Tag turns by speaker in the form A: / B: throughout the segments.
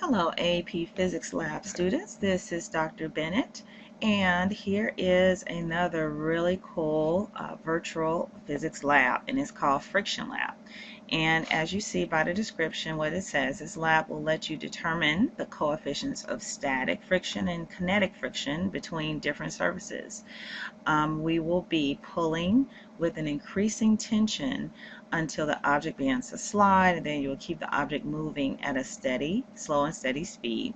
A: Hello, AP Physics Lab students. This is Dr. Bennett, and here is another really cool virtual physics lab, and it's called Friction Lab. And as you see by the description, what it says, this lab will let you determine the coefficients of static friction and kinetic friction between different surfaces. We will be pulling with an increasing tension until the object begins to slide, and then you'll keep the object moving at a steady, slow and steady speed,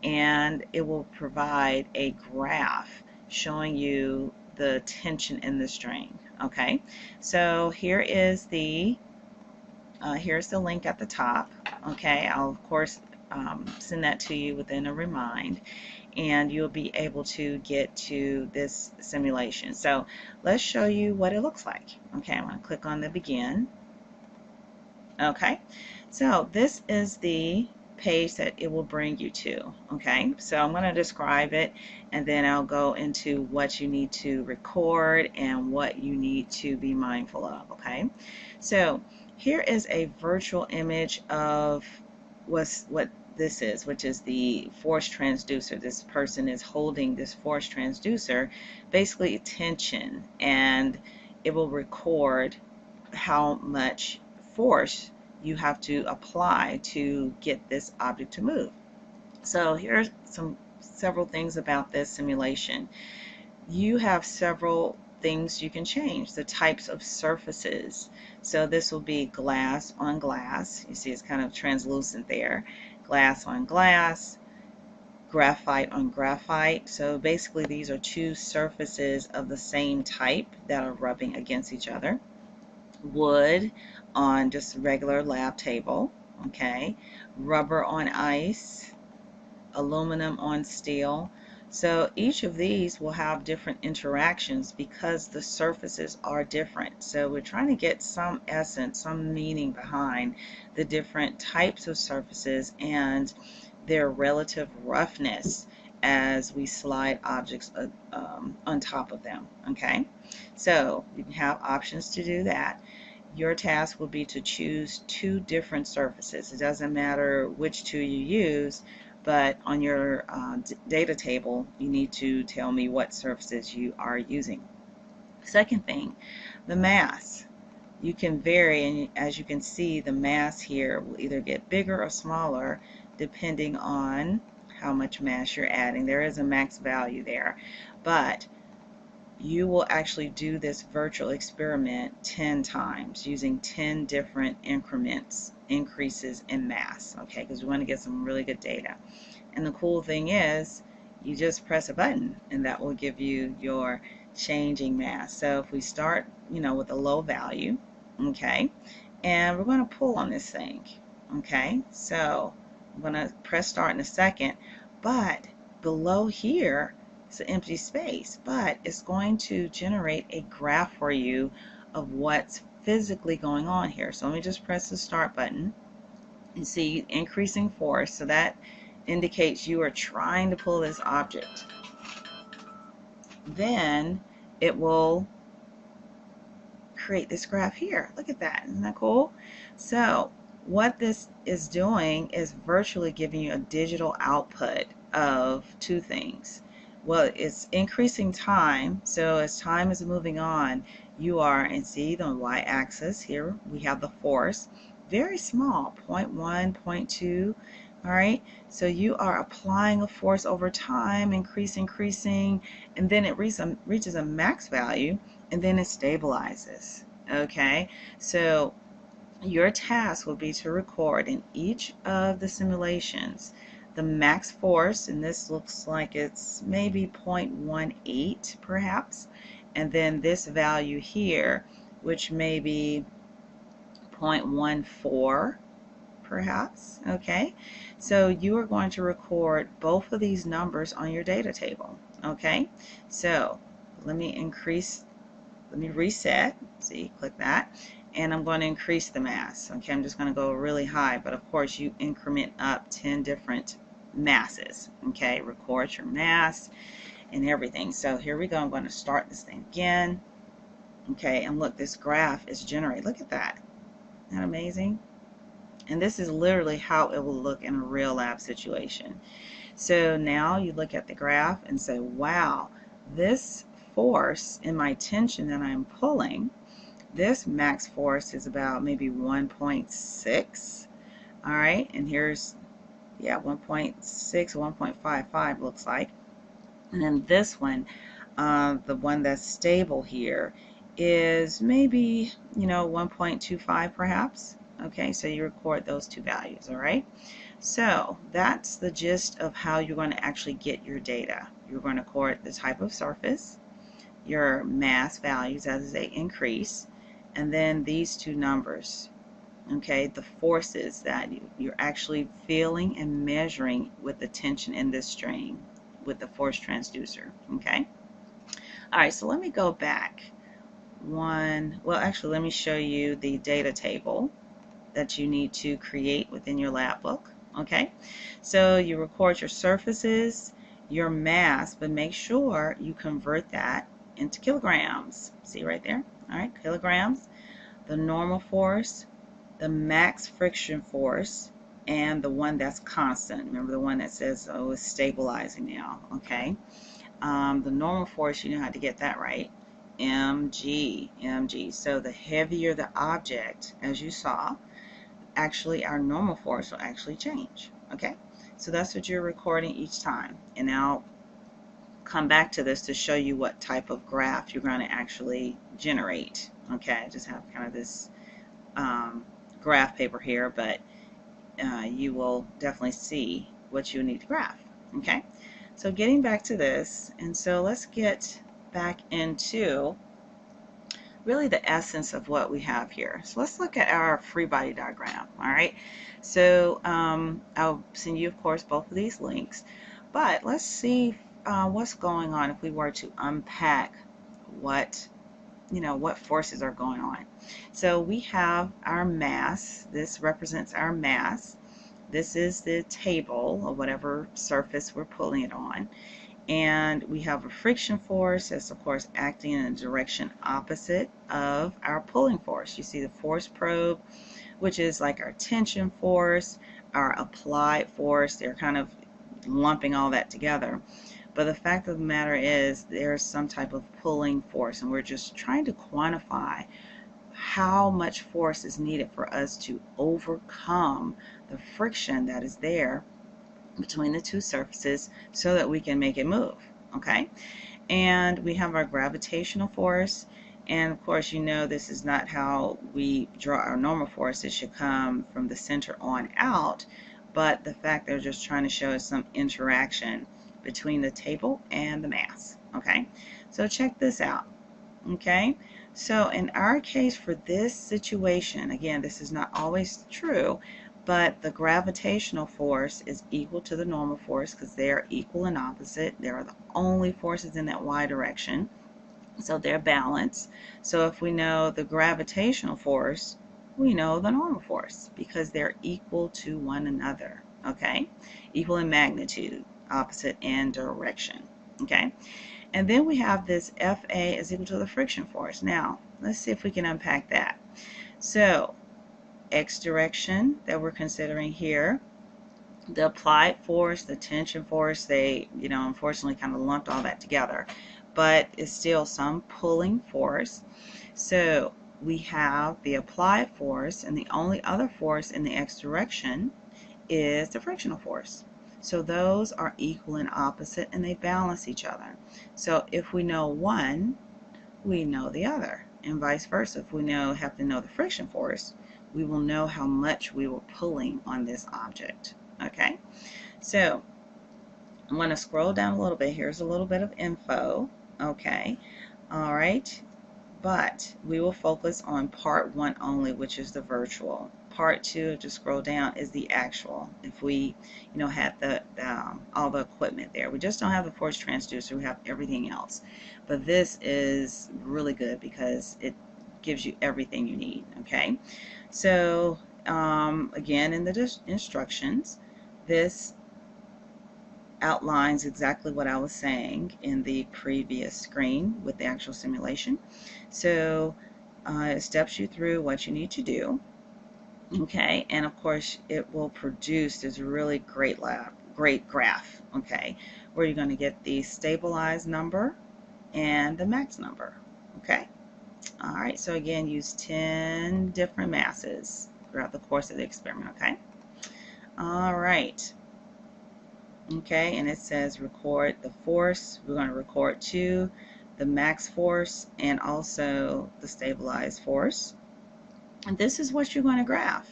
A: and it will provide a graph showing you the tension in the strain. Okay, so here's the link at the top. Okay, I'll of course send that to you within a remind, and you'll be able to get to this simulation. So let's show you what it looks like. Okay, I'm going to click on the begin. Okay, so this is the page that it will bring you to. Okay, so I'm going to describe it, and then I'll go into what you need to record and what you need to be mindful of. Okay, so here is a virtual image of what this is, which is the force transducer. This person is holding this force transducer, basically tension, and it will record how much force you have to apply to get this object to move. So here's several things about this simulation. You have several things you can change. The types of surfaces. So this will be glass on glass. You see it's kind of translucent there. Glass on glass, graphite on graphite. So basically these are two surfaces of the same type that are rubbing against each other. Wood on just a regular lab table, okay, rubber on ice, aluminum on steel. So each of these will have different interactions because the surfaces are different. So we're trying to get some essence, some meaning behind the different types of surfaces and their relative roughness as we slide objects on top of them. Okay, so you can have options to do that. Your task will be to choose two different surfaces. It doesn't matter which two you use, but on your data table, you need to tell me what surfaces you are using. Second thing, the mass. You can vary, and as you can see, the mass here will either get bigger or smaller depending on how much mass you're adding. There is a max value there, but you will actually do this virtual experiment 10 times using 10 different increases in mass, okay, because we want to get some really good data. And the cool thing is you just press a button and that will give you your changing mass. So if we start, with a low value, okay, and we're going to pull on this thing, okay, so I'm going to press start in a second, but below here it's an empty space, but it's going to generate a graph for you of what's physically going on here. So let me just press the start button and see increasing force. So that indicates you are trying to pull this object. Then it will create this graph here. Look at that. Isn't that cool? So what this is doing is virtually giving you a digital output of two things. Well, it's increasing time, so as time is moving on, you are, and see the y-axis here, we have the force, very small, 0.1, 0.2, all right? So you are applying a force over time, increasing, and then it reaches a max value, and then it stabilizes, okay? So your task will be to record in each of the simulations the max force, and this looks like it's maybe 0.18 perhaps, and then this value here, which may be 0.14 perhaps, okay? So you are going to record both of these numbers on your data table, okay? So let me reset, see, click that, and I'm going to increase the mass. Okay, I'm just going to go really high, but of course you increment up 10 different masses. Okay, record your mass and everything. So here we go. I'm going to start this thing again. Okay, and look, this graph is generated. Look at that. Isn't that amazing? And this is literally how it will look in a real lab situation. So now you look at the graph and say, wow, this force in my tension that I'm pulling, this max force is about maybe 1.6. All right, and here's, yeah, 1.6, 1.55 looks like. And then this one, the one that's stable here, is maybe, 1.25 perhaps. Okay, so you record those two values, all right? So that's the gist of how you're going to actually get your data. You're going to record the type of surface, your mass values as they increase, and then these two numbers, okay, the forces that you're actually feeling and measuring with the tension in this string with the force transducer, okay? All right, so let me go back one, well actually let me show you the data table that you need to create within your lab book, okay? So you record your surfaces, your mass, but make sure you convert that into kilograms. See right there? All right, kilograms, the normal force, the max friction force, and the one that's constant. Remember the one that says, oh, it's stabilizing now, okay? The normal force, you know how to get that right. mg. So the heavier the object, as you saw, actually our normal force will actually change, okay? So that's what you're recording each time. And I'll come back to this to show you what type of graph you're going to actually generate, okay? I just have kind of this graph paper here, but you will definitely see what you need to graph, okay? So getting back to this, and so let's get back into really the essence of what we have here. So let's look at our free body diagram, all right? So I'll send you, of course, both of these links, but let's see what's going on if we were to unpack what forces are going on. So we have our mass. This represents our mass. This is the table of whatever surface we're pulling it on. And we have a friction force that's, of course, acting in a direction opposite of our pulling force. You see the force probe, which is like our tension force, our applied force. They're kind of lumping all that together. But the fact of the matter is there's some type of pulling force, and we're just trying to quantify how much force is needed for us to overcome the friction that is there between the two surfaces so that we can make it move, okay? And we have our gravitational force, and of course, this is not how we draw our normal force. It should come from the center on out, but the fact they're just trying to show us some interaction between the table and the mass, okay? So check this out, okay? So in our case, for this situation, again, this is not always true, but the gravitational force is equal to the normal force because they are equal and opposite. They are the only forces in that y direction, so they're balanced. So if we know the gravitational force, we know the normal force because they're equal to one another, okay? Equal in magnitude, opposite in direction, okay? And then we have this Fa is equal to the friction force. Now, let's see if we can unpack that. So, x direction that we're considering here, the applied force, the tension force, they, unfortunately kind of lumped all that together, but it's still some pulling force. So we have the applied force, and the only other force in the x direction is the frictional force. So those are equal and opposite, and they balance each other. So if we know one, we know the other, and vice versa. If we have to know the friction force, we will know how much we were pulling on this object, okay? So I'm going to scroll down a little bit. Here's a little bit of info, okay? All right, but we will focus on part one only, which is the virtual. Part two, just scroll down, is the actual. If we, had all the equipment there. We just don't have the force transducer. We have everything else. But this is really good because it gives you everything you need, okay? So, again, in the instructions, this outlines exactly what I was saying in the previous screen with the actual simulation. So, it steps you through what you need to do. Okay, and of course it will produce this really great graph, okay, where you're going to get the stabilized number and the max number. Okay, all right, so again, use 10 different masses throughout the course of the experiment. Okay, all right. Okay, and it says record the force. We're going to record 2, the max force, and also the stabilized force. And this is what you're going to graph.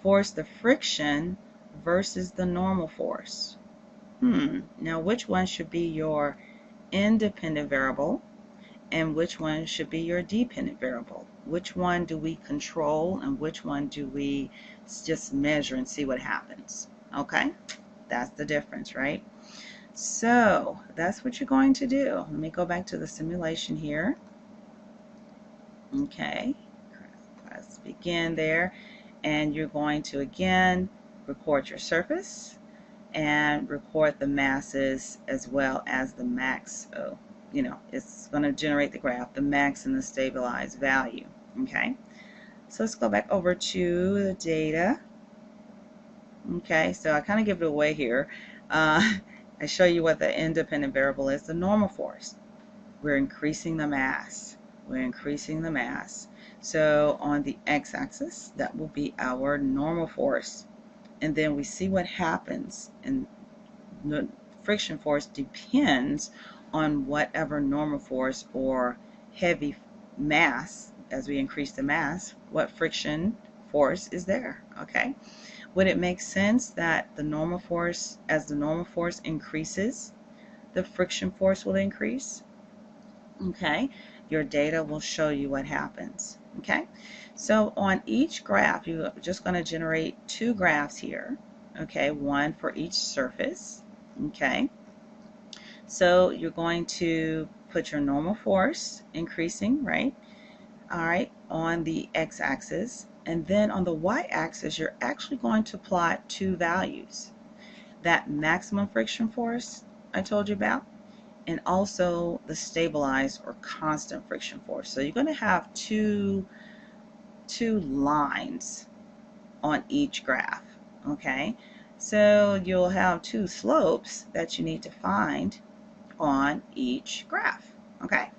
A: Force, the friction versus the normal force. Now which one should be your independent variable and which one should be your dependent variable? Which one do we control and which one do we just measure and see what happens? Okay, that's the difference, right? So that's what you're going to do. Let me go back to the simulation here. Okay, let's begin there. And you're going to again record your surface and record the masses as well as the max. So, it's going to generate the graph, the max and the stabilized value. Okay, so let's go back over to the data. Okay, so I kind of give it away here. I show you what the independent variable is, the normal force. We're increasing the mass. We're increasing the mass. So on the x-axis, that will be our normal force. And then we see what happens. And the friction force depends on whatever normal force or heavy mass, as we increase the mass, what friction force is there. Okay. Would it make sense that the normal force, as the normal force increases, the friction force will increase? Okay, your data will show you what happens. Okay, so on each graph, you're just going to generate 2 graphs here. Okay, one for each surface. Okay, so you're going to put your normal force increasing, right? All right, on the x-axis. And then on the y-axis, you're actually going to plot 2 values. That maximum friction force I told you about, and also the stabilized or constant friction force. So you're going to have two lines on each graph. Okay, so you'll have 2 slopes that you need to find on each graph. Okay.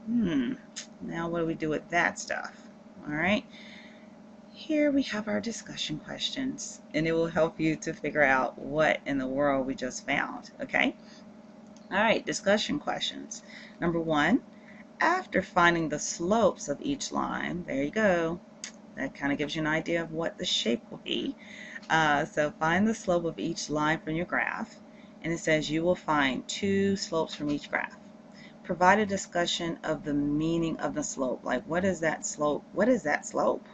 A: Now what do we do with that stuff? All right. Here we have our discussion questions, and it will help you to figure out what in the world we just found. Okay. All right, discussion questions. Number 1, after finding the slopes of each line, there you go. That kind of gives you an idea of what the shape will be. So find the slope of each line from your graph, and it says you will find 2 slopes from each graph. Provide a discussion of the meaning of the slope. Like, what is that slope? What is that slope?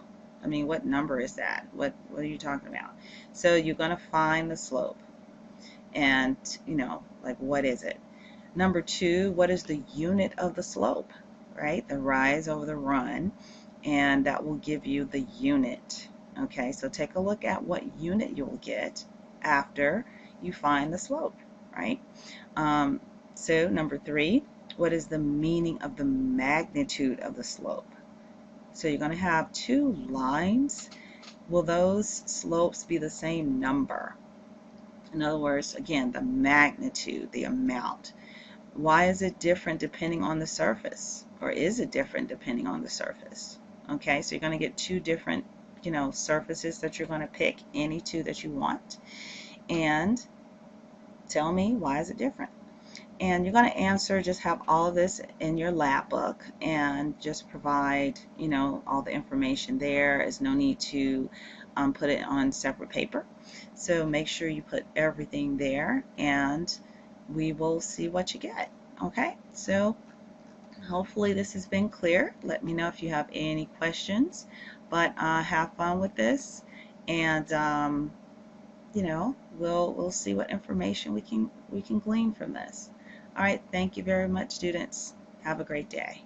A: I mean, what number is that? What are you talking about? So you're going to find the slope, and like, what is it? Number 2, what is the unit of the slope, right? The rise over the run, and that will give you the unit. Okay, so take a look at what unit you'll get after you find the slope, right? So number 3, what is the meaning of the magnitude of the slope? So you're going to have 2 lines. Will those slopes be the same number? In other words, again, the magnitude, the amount. Why is it different depending on the surface? Or is it different depending on the surface? Okay, so you're going to get 2 different, surfaces that you're going to pick, any 2 that you want. And tell me, why is it different? And you're going to answer, just have all of this in your lab book and just provide, all the information there. There's no need to put it on separate paper. So make sure you put everything there, and we will see what you get. Okay, so hopefully this has been clear. Let me know if you have any questions, but have fun with this, and we'll see what information we can glean from this. All right, thank you very much, students. Have a great day.